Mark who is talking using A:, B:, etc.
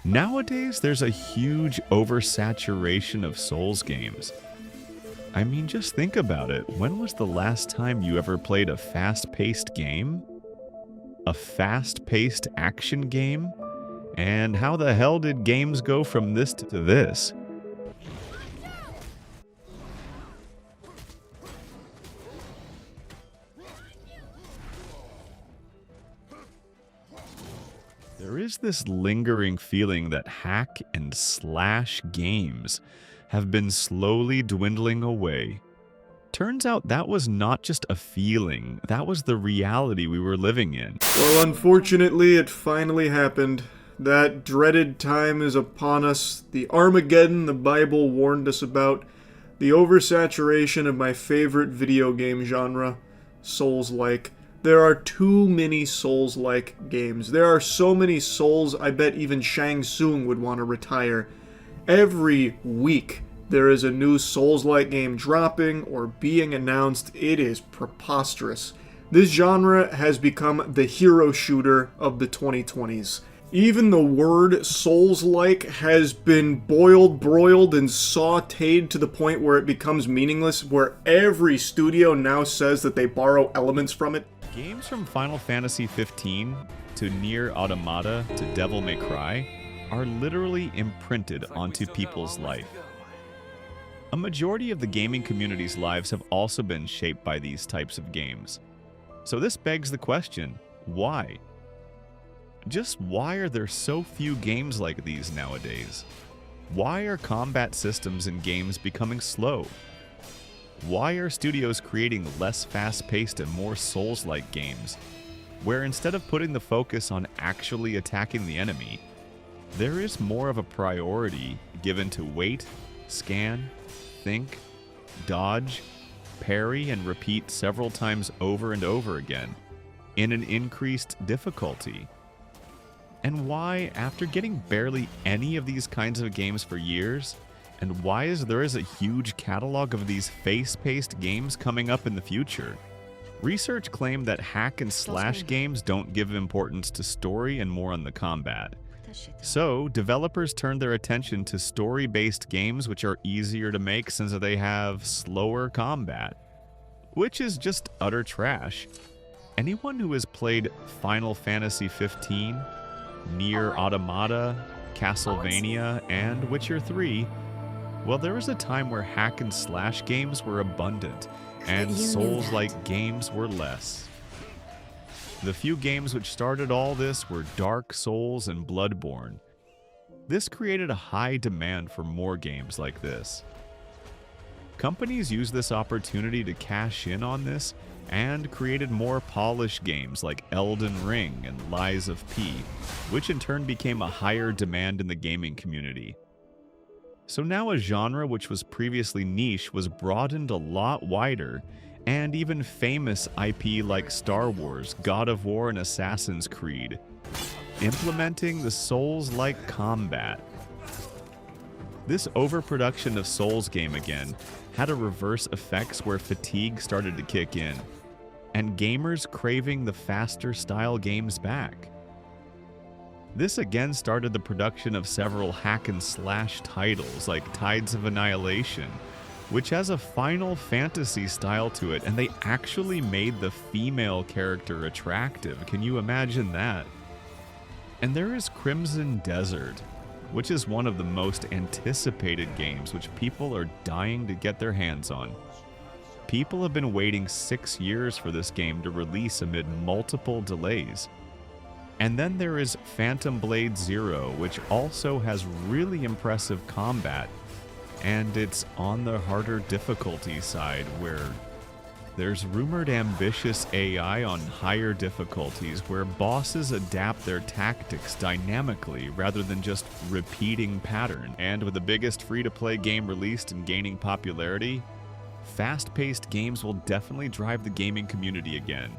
A: Nowadays, there's a huge oversaturation of Souls games. I mean, just think about it. When was the last time you ever played a fast-paced game? A fast-paced action game? And how the hell did games go from this to this? There is this lingering feeling that hack and slash games have been slowly dwindling away. Turns out that was not just a feeling, that was the reality we were living in.
B: Well, unfortunately, it finally happened. That dreaded time is upon us. The Armageddon the Bible warned us about. The oversaturation of my favorite video game genre, Souls-like. There are too many Souls-like games. There are so many Souls, I bet even Shang Tsung would want to retire. Every week, there is a new Souls-like game dropping or being announced. It is preposterous. This genre has become the hero shooter of the 2020s. Even the word Souls-like has been boiled, broiled, and sautéed to the point where it becomes meaningless, where every studio now says that they borrow elements from it.
A: Games from Final Fantasy 15 to Nier Automata to Devil May Cry are literally imprinted onto people's life. A majority of the gaming community's lives have also been shaped by these types of games. So this begs the question, why? Just why are there so few games like these nowadays? Why are combat systems in games becoming slow? Why are studios creating less fast-paced and more Souls-like games, where instead of putting the focus on actually attacking the enemy, there is more of a priority given to wait, scan, think, dodge, parry, and repeat several times over and over again in an increased difficulty? And why, after getting barely any of these kinds of games for years, and why is there a huge catalog of these face-paced games coming up in the future? Research claimed that hack and slash games don't give importance to story and more on the combat. So, developers turned their attention to story-based games which are easier to make since they have slower combat, which is just utter trash. Anyone who has played Final Fantasy 15, Nier Automata, Castlevania, and Witcher 3, well, there was a time where hack and slash games were abundant, and Souls-like games were less. The few games which started all this were Dark Souls and Bloodborne. This created a high demand for more games like this. Companies used this opportunity to cash in on this and created more polished games like Elden Ring and Lies of P, which in turn became a higher demand in the gaming community. So now a genre which was previously niche was broadened a lot wider, and even famous IP like Star Wars, God of War, and Assassin's Creed, implementing the Souls-like combat. This overproduction of Souls game again had a reverse effects where fatigue started to kick in, and gamers craving the faster style games back. This again started the production of several hack and slash titles like Tides of Annihilation, which has a Final Fantasy style to it, and they actually made the female character attractive. Can you imagine that? And there is Crimson Desert, which is one of the most anticipated games which people are dying to get their hands on. People have been waiting 6 years for this game to release amid multiple delays. And then there is Phantom Blade Zero, which also has really impressive combat, and it's on the harder difficulty side, where there's rumored ambitious AI on higher difficulties where bosses adapt their tactics dynamically rather than just repeating pattern. And with the biggest free-to-play game released and gaining popularity, fast-paced games will definitely drive the gaming community again.